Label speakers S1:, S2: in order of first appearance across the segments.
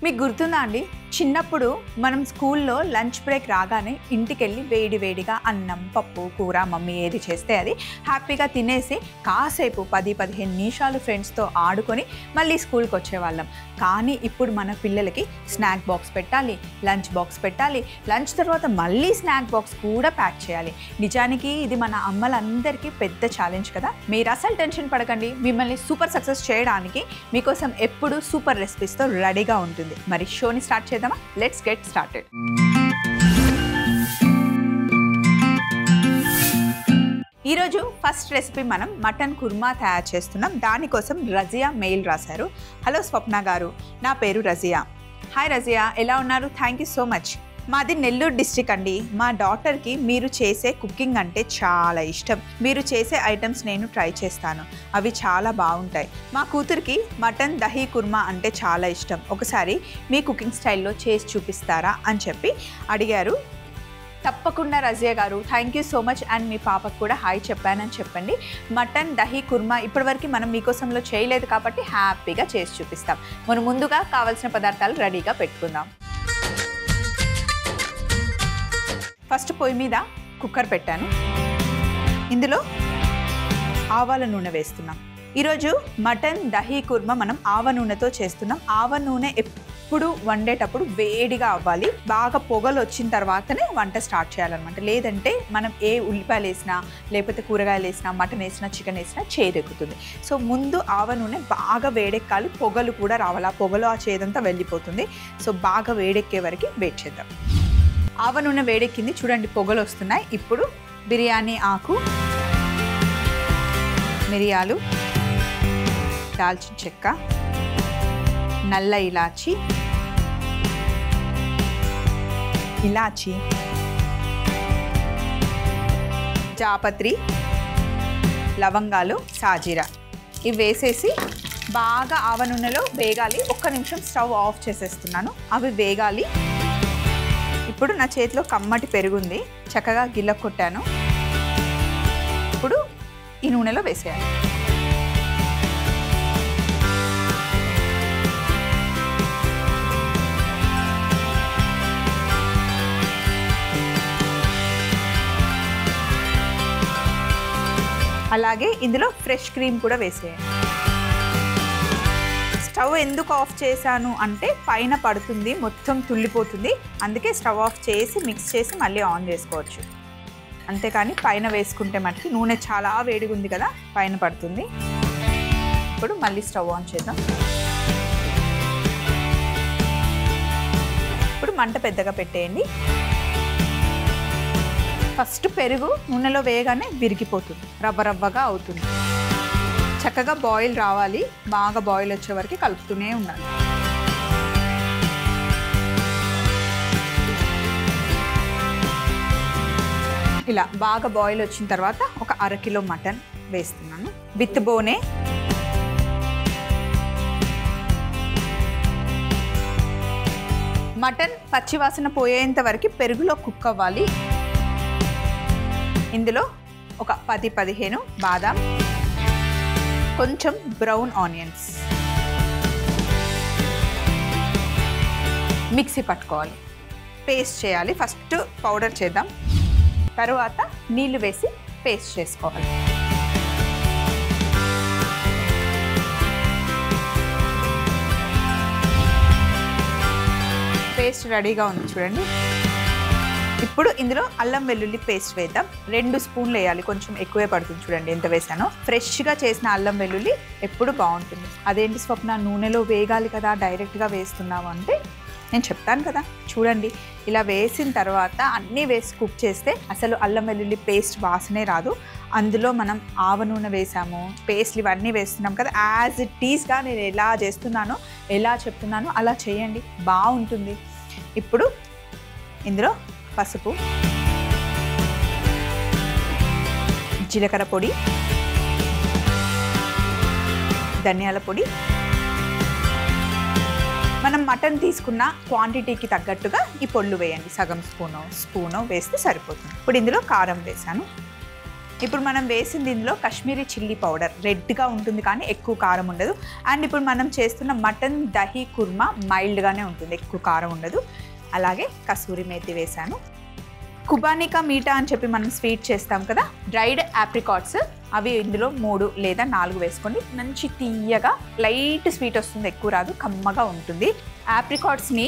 S1: మీకు గుర్తుందా అండి, చిన్నప్పుడు మనం స్కూల్లో లంచ్ బ్రేక్ రాగానే ఇంటికెళ్ళి వేడివేడిగా అన్నం, పప్పు, కూర మమ్మీ ఏది చేస్తే అది హ్యాపీగా తినేసి కాసేపు 10-15 నిమిషాలు ఫ్రెండ్స్తో ఆడుకొని మళ్ళీ స్కూల్కి వచ్చేవాళ్ళం. కానీ ఇప్పుడు మన పిల్లలకి స్నాక్ బాక్స్ పెట్టాలి, లంచ్ బాక్స్ పెట్టాలి, లంచ్ తర్వాత మళ్ళీ స్నాక్ బాక్స్ కూడా ప్యాక్ చేయాలి. నిజానికి ఇది మన అమ్మలందరికీ పెద్ద ఛాలెంజ్ కదా. మీరు అసలు టెన్షన్ పడకండి, మిమ్మల్ని సూపర్ సక్సెస్ చేయడానికి మీకోసం ఎప్పుడు సూపర్ రెసిపీస్తో రెడీగా ఉంటుంది. మరి షోని స్టార్ట్ చేద్దామా? Let's get started. ఈరోజు ఫస్ట్ రెసిపీ మనం మటన్ కుర్మా తయారు చేస్తున్నాం. దానికోసం రజియా మెయిల్ రాశారు. హలో స్వప్న గారు, నా పేరు రజియా. హాయ్ రజియా, ఎలా ఉన్నారు? Thank you so much. మాది నెల్లూరు డిస్ట్రిక్ట్ అండి. మా డాటర్కి మీరు చేసే కుకింగ్ అంటే చాలా ఇష్టం. మీరు చేసే ఐటమ్స్ నేను ట్రై చేస్తాను, అవి చాలా బాగుంటాయి. మా కూతురికి మటన్ దహీ కుర్మా అంటే చాలా ఇష్టం. ఒకసారి మీ కుకింగ్ స్టైల్లో చేసి చూపిస్తారా అని చెప్పి అడిగారు. తప్పకుండా రజియా గారు, thank you so much. And మీ పాపకు కూడా హాయ్ చెప్పానని చెప్పండి. మటన్ దహీ కుర్మా ఇప్పటివరకు మనం మీకోసంలో చేయలేదు కాబట్టి హ్యాపీగా చేసి చూపిస్తాం. మనం ముందుగా కావాల్సిన పదార్థాలు రెడీగా పెట్టుకుందాం. ఫస్ట్ పొయ్యి మీద కుక్కర్ పెట్టాను. ఇందులో ఆవాల నూనె వేస్తున్నాం. ఈరోజు మటన్ దహీ కుర్మా మనం ఆవ నూనెతో చేస్తున్నాం. ఆవ నూనె ఎప్పుడు వండేటప్పుడు వేడిగా అవ్వాలి. బాగా పొగలు వచ్చిన తర్వాతనే వంట స్టార్ట్ చేయాలన్నమాట. లేదంటే మనం ఏ ఉల్లిపాయలు వేసినా, లేకపోతే కూరగాయలు వేసినా, మటన్ వేసినా, చికెన్ వేసినా చేదెక్కుతుంది. సో ముందు ఆవ నూనె బాగా వేడెక్కాలి, పొగలు కూడా రావాలి. ఆ పొగలు ఆ చేదంతా వెళ్ళిపోతుంది. సో బాగా వేడెక్కే వరకు వెయిట్ చేద్దాం. ఆవ నూనె వేడెక్కింది, చూడండి పొగలు వస్తున్నాయి. ఇప్పుడు బిర్యానీ ఆకు, మిరియాలు, దాల్చిన చెక్క, నల్ల ఇలాచి, జాపత్రి, లవంగాలు, సాజీరా ఇవి వేసేసి బాగా ఆవ నూనెలో వేగాలి. ఒక్క నిమిషం స్టవ్ ఆఫ్ చేసేస్తున్నాను. అవి వేగాలి. ఇప్పుడు నా చేతిలో కమ్మటి పెరుగుంది, చక్కగా గిల్ల కొట్టాను. ఇప్పుడు ఈ నూనెలో వేసేయాలి. అలాగే ఇందులో ఫ్రెష్ క్రీమ్ కూడా వేసేయండి. స్టవ్ ఎందుకు ఆఫ్ చేశాను అంటే పైన పడుతుంది, మొత్తం తుల్లిపోతుంది. అందుకే స్టవ్ ఆఫ్ చేసి మిక్స్ చేసి మళ్ళీ ఆన్ చేసుకోవచ్చు. అంతేకాని పైన వేసుకుంటే మటుకు నూనె చాలా వేడిగా ఉంది కదా, పైన పడుతుంది. ఇప్పుడు మళ్ళీ స్టవ్ ఆన్ చేద్దాం. ఇప్పుడు మంట పెద్దగా పెట్టేయండి. ఫస్ట్ పెరుగు నూనెలో వేయగానే విరిగిపోతుంది, రవ్వ రవ్వగా అవుతుంది. చక్కగా బాయిల్ రావాలి. బాగా బాయిల్ వచ్చే వరకు కలుపుతూనే ఉండాలి. ఇలా బాగా బాయిల్ వచ్చిన తర్వాత ఒక అరకిలో మటన్ వేస్తున్నాను విత్ బోనే. మటన్ పచ్చివాసన పోయేంత వరకు పెరుగులో కుక్ అవ్వాలి. ఇందులో ఒక 10-15 బాదాం, కొంచెం బ్రౌన్ ఆనియన్స్ మిక్సీ పట్టుకోవాలి, పేస్ట్ చేయాలి. ఫస్ట్ పౌడర్ చేద్దాం, తర్వాత నీళ్లు వేసి పేస్ట్ చేసుకోవాలి. పేస్ట్ రెడీగా ఉంది చూడండి. ఇప్పుడు ఇందులో అల్లం వెల్లుల్లి పేస్ట్ వేద్దాం. 2 స్పూన్లు వేయాలి, కొంచెం ఎక్కువే పడుతుంది. చూడండి ఎంత వేసానో. ఫ్రెష్గా చేసిన అల్లం వెల్లుల్లి ఎప్పుడు బాగుంటుంది. అదేంటి స్వప్న, నూనెలో వేగాలి కదా డైరెక్ట్గా వేస్తున్నాము అంటే నేను చెప్తాను కదా. చూడండి, ఇలా వేసిన తర్వాత అన్నీ వేసి కుక్ చేస్తే అసలు అల్లం వెల్లుల్లి పేస్ట్ వాసనే రాదు. అందులో మనం ఆవ నూనె వేసాము, పేస్ట్లు ఇవన్నీ వేస్తున్నాం కదా. యాజ్ ఇట్ ఈస్గా నేను ఎలా చేస్తున్నానో, ఎలా చెప్తున్నానో అలా చేయండి, బాగుంటుంది. ఇప్పుడు ఇందులో పసుపు, జీలకర్ర పొడి, ధనియాల పొడి, మనం మటన్ తీసుకున్న క్వాంటిటీకి తగ్గట్టుగా ఈ పొళ్ళు వేయండి. సగం స్పూనో వేస్తే సరిపోతుంది. ఇప్పుడు ఇందులో కారం వేసాను, ఇప్పుడు మనం వేసింది ఇందులో కాశ్మీరీ చిల్లీ పౌడర్, రెడ్గా ఉంటుంది కానీ ఎక్కువ కారం ఉండదు. అండ్ ఇప్పుడు మనం చేస్తున్న మటన్ దహీ కుర్మా మైల్డ్గానే ఉంటుంది, ఎక్కువ కారం ఉండదు. అలాగే కసూరి మేతి వేసాను. కుబానికా మీఠా అని చెప్పి మనం స్వీట్ చేస్తాం కదా, డ్రైడ్ ఆప్రికాట్స్ అవి ఇందులో 3 లేదా 4 వేసుకోండి. మంచి తీయగా లైట్ స్వీట్ వస్తుంది, ఎక్కువ రాదు, కమ్మగా ఉంటుంది. ఆప్రికాట్స్ని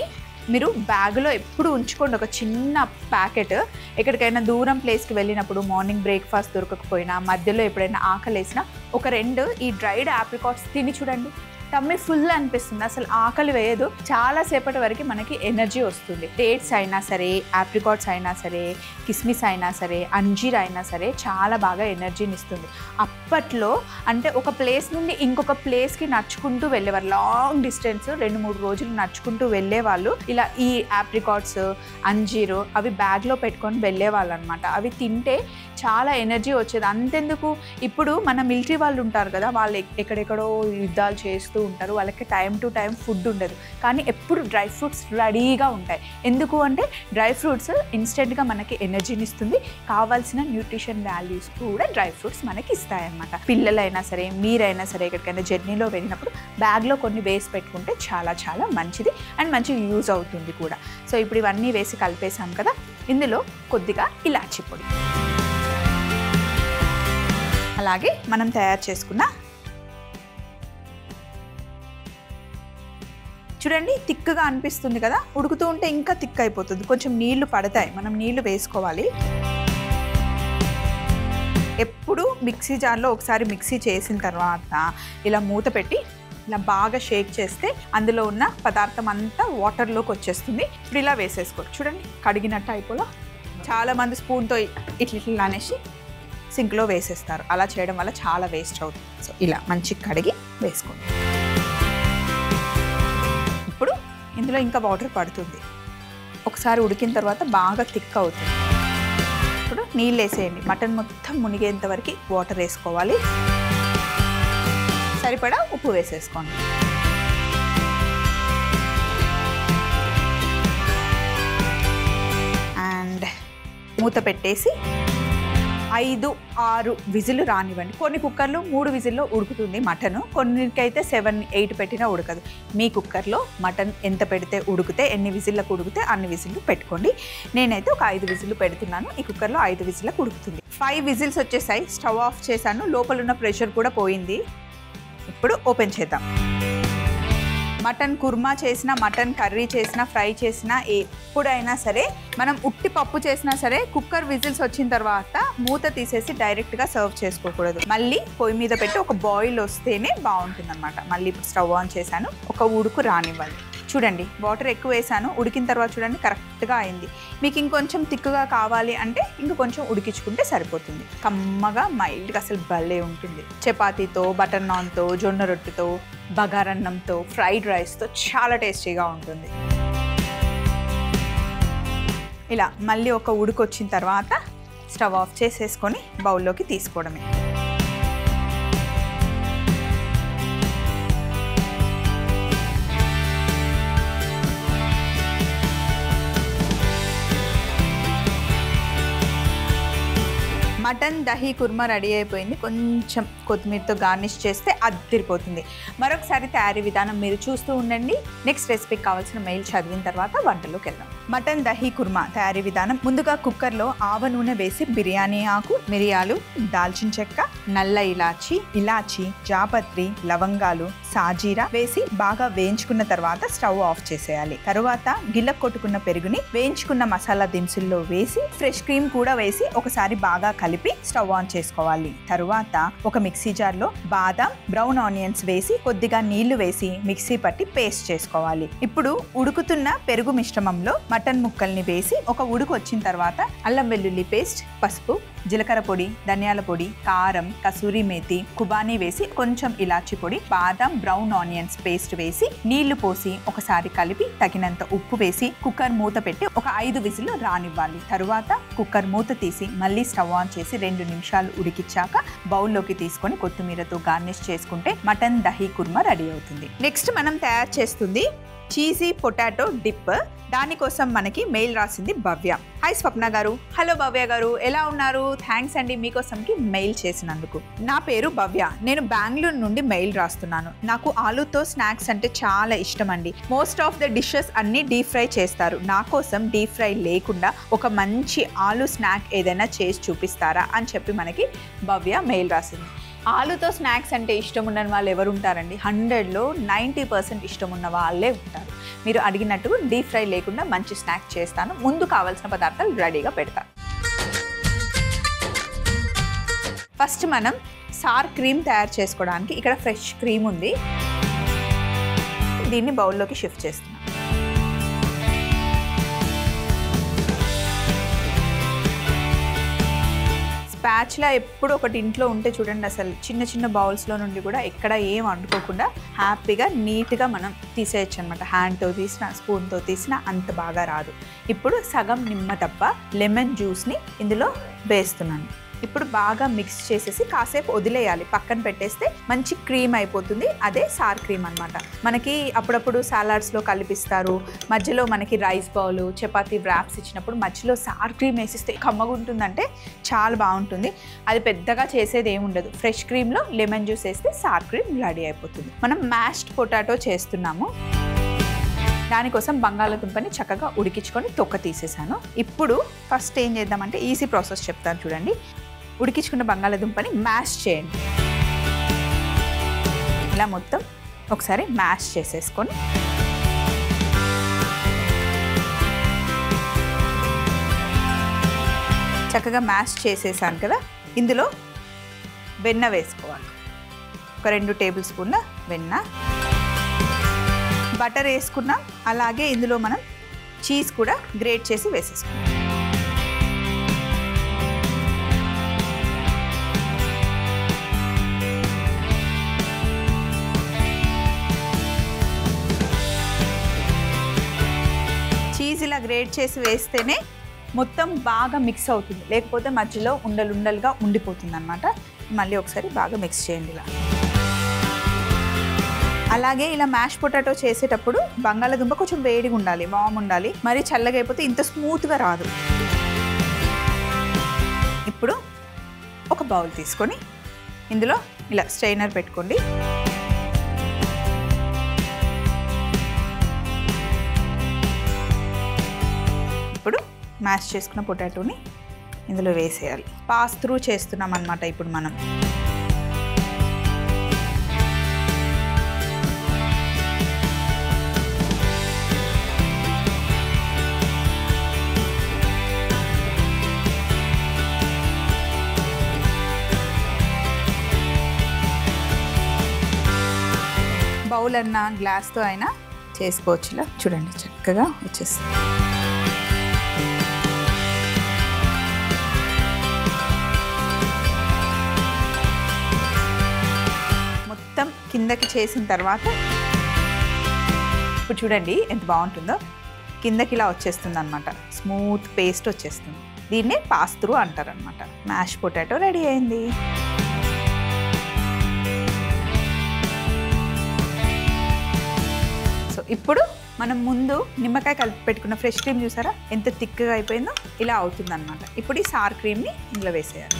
S1: మీరు బ్యాగ్లో ఎప్పుడు ఉంచుకోండి, ఒక చిన్న ప్యాకెట్. ఎక్కడికైనా దూరం ప్లేస్కి వెళ్ళినప్పుడు మార్నింగ్ బ్రేక్ఫాస్ట్ దొరకకపోయినా, మధ్యలో ఎప్పుడైనా ఆకలి వేసినా ఒక 2 ఈ డ్రైడ్ ఆప్రికాట్స్ తిని చూడండి, టమ్మీ ఫుల్ అనిపిస్తుంది, అసలు ఆకలి వేయదు. చాలా సేపటి వరకు మనకి ఎనర్జీ వస్తుంది. డేట్స్ అయినా సరే, ఆప్రికాట్స్ అయినా సరే, కిస్మిస్ అయినా సరే, అంజీర్ అయినా సరే చాలా బాగా ఎనర్జీని ఇస్తుంది. అప్పట్లో అంటే ఒక ప్లేస్ నుండి ఇంకొక ప్లేస్కి నడుచుకుంటూ వెళ్ళేవారు, లాంగ్ డిస్టెన్స్ 2-3 రోజులు నడుచుకుంటూ వెళ్ళేవాళ్ళు. ఇలా ఈ ఆప్రికాట్స్, అంజీరు అవి బ్యాగ్లో పెట్టుకొని వెళ్ళేవాళ్ళు అనమాట. అవి తింటే చాలా ఎనర్జీ వచ్చేది. అంతెందుకు, ఇప్పుడు మన మిలిటరీ వాళ్ళు ఉంటారు కదా, వాళ్ళు ఎక్కడెక్కడో యుద్ధాలు చేస్తూ ఉంటారు, వాళ్ళకి టైం టు టైం ఫుడ్ ఉండదు, కానీ ఎప్పుడు డ్రై ఫ్రూట్స్ రెడీగా ఉంటాయి. ఎందుకు అంటే డ్రై ఫ్రూట్స్ ఇన్స్టెంట్గా మనకి ఎనర్జీని ఇస్తుంది, కావాల్సిన న్యూట్రిషన్ వాల్యూస్ కూడా డ్రై ఫ్రూట్స్ మనకి ఇస్తాయన్నమాట. పిల్లలైనా సరే, మీరైనా సరే ఎక్కడికైనా జర్నీలో వెళ్ళినప్పుడు బ్యాగ్లో కొన్ని వేసి పెట్టుకుంటే చాలా చాలా మంచిది అండ్ మంచి యూజ్ అవుతుంది కూడా. సో ఇప్పుడు ఇవన్నీ వేసి కలిపేసాం కదా, ఇందులో కొద్దిగా ఇలాచీ పొడి, అలాగే మనం తయారు చేసుకున్న చూడండి తిక్కగా అనిపిస్తుంది కదా, ఉడుకుతూ ఉంటే ఇంకా తిక్ అయిపోతుంది, కొంచెం నీళ్లు పడతాయి, మనం నీళ్లు వేసుకోవాలి. ఎప్పుడు మిక్సీ జార్లో ఒకసారి మిక్సీ చేసిన తర్వాత ఇలా మూత పెట్టి ఇలా బాగా షేక్ చేస్తే అందులో ఉన్న పదార్థం అంతా వాటర్లోకి వచ్చేస్తుంది. ఇప్పుడు ఇలా వేసేసుకోవచ్చు, చూడండి కడిగినట్టు అయిపోలా. చాలామంది స్పూన్తో ఇట్లా అనేసి సింక్లో వేసేస్తారు, అలా చేయడం వల్ల చాలా వేస్ట్ అవుతుంది. సో ఇలా మంచి కడిగి వేసుకోండి. ఇప్పుడు ఇందులో ఇంకా వాటర్ పడుతుంది, ఒకసారి ఉడికిన తర్వాత బాగా థిక్ అవుతుంది. ఇప్పుడు నీళ్ళు వేసేయండి, మటన్ మొత్తం మునిగేంత వరకు వాటర్ వేసుకోవాలి, సరిపడా ఉప్పు వేసేసుకోండి. అండ్ మూత పెట్టేసి 5-6 విజిల్ రానివ్వండి. కొన్ని కుక్కర్లో 3 విజిల్లో ఉడుకుతుంది మటన్, కొన్నికైతే 7-8 పెట్టినా ఉడకదు. మీ కుక్కర్లో మటన్ ఎంత పెడితే ఉడికితే, ఎన్ని విజిల్లకు ఉడికితే అన్ని విజిల్లు పెట్టుకోండి. నేనైతే ఒక 5 విజిల్లు పెడుతున్నాను, ఈ కుక్కర్లో 5 విజిల్లకు ఉడుకుతుంది. 5 విజిల్స్ వచ్చేసాయి, స్టవ్ ఆఫ్ చేశాను, లోపల ఉన్న ప్రెషర్ కూడా పోయింది. ఇప్పుడు ఓపెన్ చేద్దాం. మటన్ కుర్మా చేసినా, మటన్ కర్రీ చేసినా, ఫ్రై చేసినా, ఎప్పుడైనా సరే మనం ఉట్టి పప్పు చేసినా సరే కుక్కర్ విజిల్స్ వచ్చిన తర్వాత మూత తీసేసి డైరెక్ట్గా సర్వ్ చేసుకోకూడదు. మళ్ళీ పొయ్యి మీద పెట్టి ఒక బాయిల్ వస్తేనే బాగుంటుంది అనమాట. మళ్ళీ ఇప్పుడు స్టవ్ ఆన్ చేశాను, ఒక ఉడుకు రానివ్వాలి. చూడండి వాటర్ ఎక్కువ వేసాను, ఉడికిన తర్వాత చూడండి కరెక్ట్గా అయింది. మీకు ఇంకొంచెం తిక్కుగా కావాలి అంటే ఇంకొంచెం ఉడికించుకుంటే సరిపోతుంది. కమ్మగా మైల్డ్గా అసలు భలే ఉంటుంది. చపాతీతో, బటర్ నాన్తో, జొన్న రొట్టెతో, బగారన్నంతో, ఫ్రైడ్ రైస్తో చాలా టేస్టీగా ఉంటుంది. ఇలా మళ్ళీ ఒక ఉడుకు వచ్చిన తర్వాత స్టవ్ ఆఫ్ చేసేసుకొని బౌల్లోకి తీసుకోవడమే. మటన్ దహీ కుర్మా రెడీ అయిపోయింది. కొంచెం కొత్తిమీరతో గార్నిష్ చేస్తే అదిరిపోతుంది. మరొకసారి తయారీ విధానం మీరు చూస్తూ ఉండండి. నెక్స్ట్ రెసిపీకి కావాల్సిన మెయిల్ చదివిన తర్వాత వంటలోకి వెళ్దాం. మటన్ దహీ కుర్మా తయారీ విధానం: ముందుగా కుక్కర్లో ఆవ నూనె వేసి బిర్యానీ ఆకు, మిరియాలు, దాల్చిన చెక్క, నల్ల ఇలాచి, జాపత్రి, లవంగాలు, సాజీరా వేసి బాగా వేయించుకున్న తర్వాత స్టవ్ ఆఫ్ చేసేయాలి. తరువాత గిల్లె కొట్టుకున్న పెరుగుని వేయించుకున్న మసాలా దినుసుల్లో వేసి ఫ్రెష్ క్రీమ్ కూడా వేసి ఒకసారి బాగా కలిపి స్టవ్ ఆన్ చేసుకోవాలి. తరువాత ఒక మిక్సీ జార్లో బాదాం, బ్రౌన్ ఆనియన్స్ వేసి కొద్దిగా నీళ్లు వేసి మిక్సీ పట్టి పేస్ట్ చేసుకోవాలి. ఇప్పుడు ఉడుకుతున్న పెరుగు మిశ్రమంలో మటన్ ముక్కల్ని వేసి ఒక ఉడుకు వచ్చిన తర్వాత అల్లం వెల్లుల్లి పేస్ట్, పసుపు, జీలకర్ర పొడి, ధనియాల పొడి, కారం, కసూరి మేతి, కుబానీ వేసి కొంచెం ఇలాచి పొడి, బాదాం, బ్రౌన్ ఆనియన్స్ పేస్ట్ వేసి నీళ్లు పోసి ఒకసారి కలిపి తగినంత ఉప్పు వేసి కుక్కర్ మూత పెట్టి ఒక 5 విజిల్లు రానివ్వాలి. తరువాత కుక్కర్ మూత తీసి మళ్ళీ స్టవ్ ఆన్ చేసి 2 నిమిషాలు ఉడికిచ్చాక బౌల్లోకి తీసుకొని కొత్తిమీరతో గార్నిష్ చేసుకుంటే మటన్ దహీ కుర్మా రెడీ అవుతుంది. నెక్స్ట్ మనం తయారు చేస్తుంది చీజీ పొటాటో డిప్. దానికోసం మనకి మెయిల్ రాసింది భవ్య. హాయ్ స్వప్న గారు. హలో భవ్య గారు, ఎలా ఉన్నారు? థ్యాంక్స్ అండి మీకోసంకి మెయిల్ చేసినందుకు. నా పేరు భవ్య, నేను బెంగళూరు నుండి మెయిల్ రాస్తున్నాను. నాకు ఆలూతో స్నాక్స్ అంటే చాలా ఇష్టం అండి. మోస్ట్ ఆఫ్ ద డిషెస్ అన్ని డీప్ ఫ్రై చేస్తారు. నా కోసం డీప్ ఫ్రై లేకుండా ఒక మంచి ఆలూ స్నాక్ ఏదైనా చేసి చూపిస్తారా అని చెప్పి మనకి భవ్య మెయిల్ రాసింది. ఆలూతో స్నాక్స్ అంటే ఇష్టం ఉన్న వాళ్ళు ఎవరు ఉంటారండి? 100లో 90% ఇష్టం ఉన్న వాళ్ళే ఉంటారు. మీరు అడిగినట్టు డీప్ ఫ్రై లేకుండా మంచి స్నాక్ చేస్తాను. ముందు కావాల్సిన పదార్థాలు రెడీగా పెడతాను. ఫస్ట్ మనం సార్ క్రీమ్ తయారు చేసుకోవడానికి ఇక్కడ ఫ్రెష్ క్రీమ్ ఉంది. దీన్ని బౌల్లోకి షిఫ్ట్ చేస్తున్నాను. స్పాచ్లా ఎప్పుడు ఒకటి ఇంట్లో ఉంటే చూడండి, అసలు చిన్న చిన్న బౌల్స్లో నుండి కూడా ఎక్కడ ఏం అంటుకోకుండా హ్యాపీగా నీట్గా మనం తీసేయచ్చు అనమాట. హ్యాండ్తో తీసినా స్పూన్తో తీసినా అంత బాగా రాదు. ఇప్పుడు సగం నిమ్మ తప్ప లెమన్ జ్యూస్ని ఇందులో వేస్తున్నాను. ఇప్పుడు బాగా మిక్స్ చేసేసి కాసేపు వదిలేయాలి. పక్కన పెట్టేస్తే మంచి క్రీమ్ అయిపోతుంది. అదే సార్ క్రీమ్ అనమాట. మనకి అప్పుడప్పుడు సాలాడ్స్లో కలిపిస్తారు. మధ్యలో మనకి రైస్ బౌల్, చపాతీ వ్రాప్స్ ఇచ్చినప్పుడు మధ్యలో సార్ క్రీమ్ వేసిస్తే కమ్మగుంటుందంటే చాలా బాగుంటుంది. అది పెద్దగా చేసేది ఏముండదు. ఫ్రెష్ క్రీమ్లో లెమన్ జ్యూస్ వేస్తే సార్ క్రీమ్ రెడీ అయిపోతుంది. మనం మ్యాష్డ్ పొటాటో చేస్తున్నాము. దానికోసం బంగాళదుంపని చక్కగా ఉడికించుకొని తొక్క తీసేసాను. ఇప్పుడు ఫస్ట్ ఏం చేద్దామంటే ఈజీ ప్రాసెస్ చెప్తాను చూడండి. ఉడికించుకున్న బంగాళదుంపని మ్యాష్ చేయండి. ఇలా మొత్తం ఒకసారి మ్యాష్ చేసేసుకొని చక్కగా మ్యాష్ చేసేసాను కదా, ఇందులో వెన్న వేసుకోవాలి. ఒక 2 టేబుల్ స్పూన్ల వెన్న, బటర్ వేసుకున్నాం. అలాగే ఇందులో మనం చీజ్ కూడా గ్రేట్ చేసి వేసేసుకున్నాం. చీజ్ ఇలా గ్రేట్ చేసి వేస్తేనే మొత్తం బాగా మిక్స్ అవుతుంది, లేకపోతే మధ్యలో ఉండలుండలుగా ఉండిపోతుంది అన్నమాట. మళ్ళీ ఒకసారి బాగా మిక్స్ చేయండి ఇలా. అలాగే ఇలా మ్యాష్ పొటాటో చేసేటప్పుడు బంగాళదుంప కొంచెం వేడిగా ఉండాలి, వామ్ ఉండాలి. మరి చల్లగా అయిపోతే ఇంత స్మూత్గా రాదు. ఇప్పుడు ఒక బౌల్ తీసుకొని ఇందులో ఇలా స్ట్రైనర్ పెట్టుకోండి. ఇప్పుడు మ్యాష్ చేసుకున్న పొటాటోని ఇందులో వేసేయాలి. పాస్ త్రూ చేస్తున్నాం అన్నమాట ఇప్పుడు మనం. బౌల్ అన్న గ్లాస్తో అయినా చేసుకోవచ్చు. ఇలా చూడండి చక్కగా వచ్చేస్తుంది. మొత్తం కిందకి చేసిన తర్వాత ఇప్పుడు చూడండి ఎంత బాగుంటుందో. కిందకి ఇలా వచ్చేస్తుంది అనమాట, స్మూత్ పేస్ట్ వచ్చేస్తుంది. దీన్నే పాస్ త్రూ అంటారు అనమాట. మ్యాష్ పొటాటో రెడీ అయింది. ఇప్పుడు మనం ముందు నిమ్మకాయ కలిపి పెట్టుకున్న ఫ్రెష్ క్రీమ్ చూసారా ఎంత థిక్గా అయిపోయిందో, ఇలా అవుతుంది అనమాట. ఇప్పుడు ఈ సార్ క్రీమ్ని ఇందులో వేసేయాలి.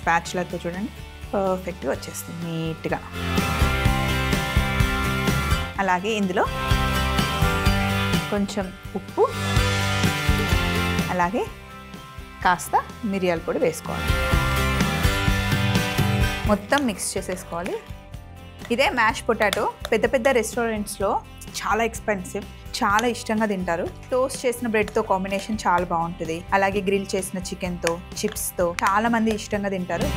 S1: స్పాచులాతో చూడండి పర్ఫెక్ట్గా వచ్చేస్తుంది నీట్గా. అలాగే ఇందులో కొంచెం ఉప్పు, అలాగే కాస్త మిరియాల పొడి వేసుకోవాలి. మొత్తం మిక్స్ చేసేసుకోవాలి. ఇదే మ్యాష్ పొటాటో పెద్ద పెద్ద రెస్టారెంట్స్లో చాలా ఎక్స్పెన్సివ్, చాలా ఇష్టంగా తింటారు. టోస్ట్ చేసిన బ్రెడ్తో కాంబినేషన్ చాలా బాగుంటుంది. అలాగే గ్రిల్ చేసిన చికెన్తో, చిప్స్తో చాలా మంది ఇష్టంగా తింటారు.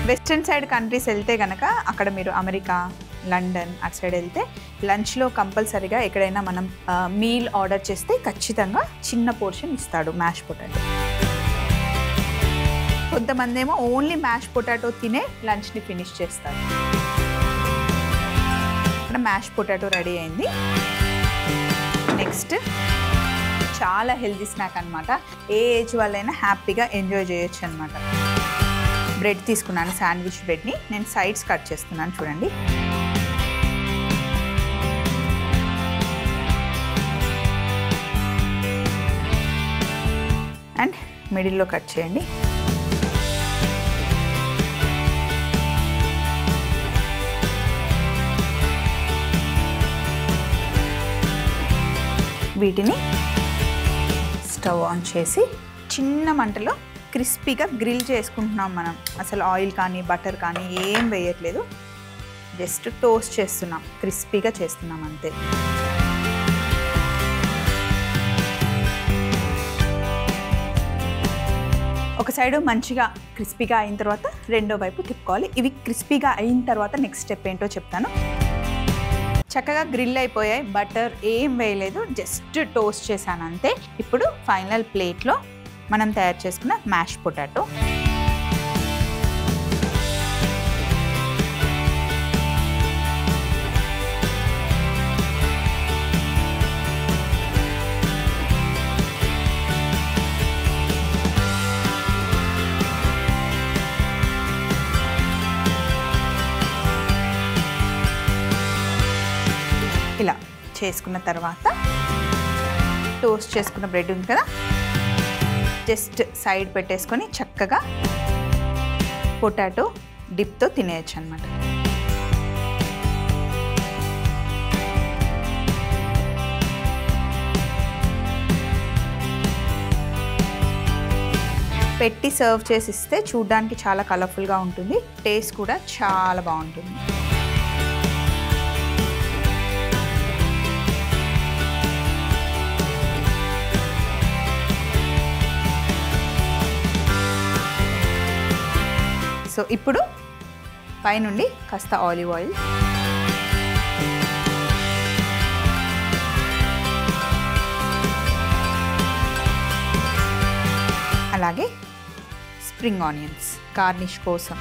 S1: వెస్ట్రన్ సైడ్ కంట్రీస్ వెళ్తే కనుక అక్కడ మీరు అమెరికా, లండన్ అటు సైడ్ వెళ్తే లంచ్లో కంపల్సరీగా ఎక్కడైనా మనం మీల్ ఆర్డర్ చేస్తే ఖచ్చితంగా చిన్న పోర్షన్ ఇస్తాడు మ్యాష్ పొటాటో. కొంతమంది ఏమో ఓన్లీ మ్యాష్ పొటాటో తినే లంచ్ని ఫినిష్ చేస్తారు. ఇక్కడ మ్యాష్ పొటాటో రెడీ అయింది. నెక్స్ట్ చాలా హెల్తీ స్నాక్ అనమాట. ఏ ఏజ్ వాళ్ళైనా హ్యాపీగా ఎంజాయ్ చేయొచ్చు అనమాట. బ్రెడ్ తీసుకున్నాను, శాండ్విచ్ బ్రెడ్ని. నేను సైడ్స్ కట్ చేస్తున్నాను చూడండి. అండ్ మిడిల్లో కట్ చేయండి. వీటిని స్టవ్ ఆన్ చేసి చిన్న మంటలో క్రిస్పీగా గ్రిల్ చేసుకుంటున్నాం మనం. అసలు ఆయిల్ కానీ బటర్ కానీ ఏం వేయట్లేదు, జస్ట్ టోస్ట్ చేస్తున్నాం, క్రిస్పీగా చేస్తున్నాం అంతే. ఒక సైడు మంచిగా క్రిస్పీగా అయిన తర్వాత రెండో వైపు తిప్పుకోవాలి. ఇవి క్రిస్పీగా అయిన తర్వాత నెక్స్ట్ స్టెప్ ఏంటో చెప్తాను. చక్కగా గ్రిల్ అయిపోయాయి, బటర్ ఏం వేయలేదు, జస్ట్ టోస్ట్ చేశాను అంతే. ఇప్పుడు ఫైనల్ ప్లేట్లో మనం తయారు చేసుకున్న మ్యాష్ పొటాటో, ఇలా చేసుకున్న తర్వాత టోస్ట్ చేసుకున్న బ్రెడ్ ఉంది కదా, జస్ట్ సైడ్ పెట్టేసుకొని చక్కగా పొటాటో డిప్తో తినేయచ్చు అన్నమాట. పెట్టి సర్వ్ చేసి ఇస్తే చూడడానికి చాలా కలర్ఫుల్గా ఉంటుంది, టేస్ట్ కూడా చాలా బాగుంటుంది. సో ఇప్పుడు పైనుండి కాస్త ఆలివ్ ఆయిల్, అలాగే స్ప్రింగ్ ఆనియన్స్ గార్నిష్ కోసం.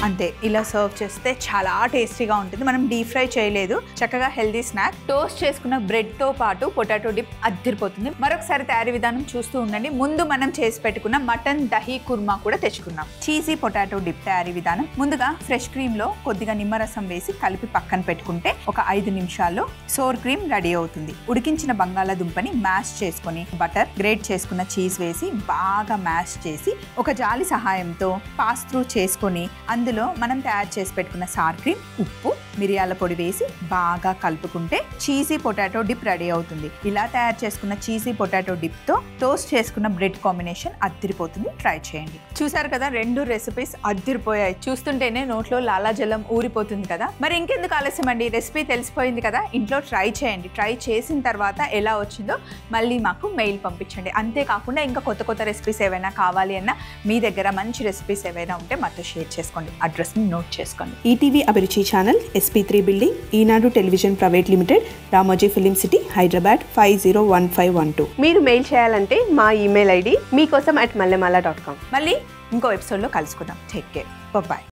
S1: అంతే, ఇలా సర్వ్ చేస్తే చాలా టేస్టీగా ఉంటుంది. మనం డీప్ ఫ్రై చేయలేదు, చక్కగా హెల్దీ స్నాక్. టోస్ట్ చేసుకున్న బ్రెడ్తో పాటు పొటాటో డిప్ అద్దిరిపోతుంది. మరొకసారి తయారీ విధానం చూస్తూ ఉండండి. ముందు మనం చేసి పెట్టుకున్న మటన్ దహీ కుర్మా కూడా తెచ్చుకున్నాం. చీజీ పొటాటో డిప్ తయారీ విధానం. ముందుగా ఫ్రెష్ క్రీమ్లో కొద్దిగా నిమ్మరసం వేసి కలిపి పక్కన పెట్టుకుంటే ఒక 5 నిమిషాల్లో సోర్ క్రీమ్ రెడీ అవుతుంది. ఉడికించిన బంగాళాదుంపని మ్యాష్ చేసుకొని బటర్, గ్రేట్ చేసుకున్న చీజ్ వేసి బాగా మ్యాష్ చేసి ఒక జాలి సహాయంతో పాస్ త్రూ చేసుకొని అందులో మనం తయారు చేసి పెట్టుకున్న సార్ క్రీమ్, ఉప్పు, మిరియాల పొడి వేసి బాగా కలుపుకుంటే చీజీ పొటాటో డిప్ రెడీ అవుతుంది. ఇలా తయారు చేసుకున్న చీజీ పొటాటో డిప్ తో టోస్ట్ చేసుకున్న బ్రెడ్ కాంబినేషన్ అద్దిరిపోతుంది. ట్రై చేయండి. చూసారు కదా, 2 రెసిపీస్ అద్దిరిపోయాయి. చూస్తుంటేనే నోట్లో లాలాజలం ఊరిపోతుంది కదా. మరి ఇంకెందుకు ఆలస్యం అండి, రెసిపీ తెలిసిపోయింది కదా, ఇంట్లో ట్రై చేయండి. ట్రై చేసిన తర్వాత ఎలా వచ్చిందో మళ్ళీ మాకు మెయిల్ పంపించండి. అంతేకాకుండా ఇంకా కొత్త కొత్త రెసిపీస్ ఏవైనా కావాలి అన్నా, మీ దగ్గర మంచి రెసిపీస్ ఏవైనా ఉంటే మాతో షేర్ చేసుకోండి. అడ్రస్ని నోట్ చేసుకోండి.
S2: ETV Abhiruchi channel, SP3 building, Eenadu television private limited, Ramoji film city, Hyderabad 501512.
S3: మీరు మెయిల్ చేయాలంటే మా ఈమెయిల్ ID మీకోసం @mallemala.com.
S1: మళ్ళీ ఇంకో ఎపిసోడ్లో కలుసుకుందాం. Take care, bye.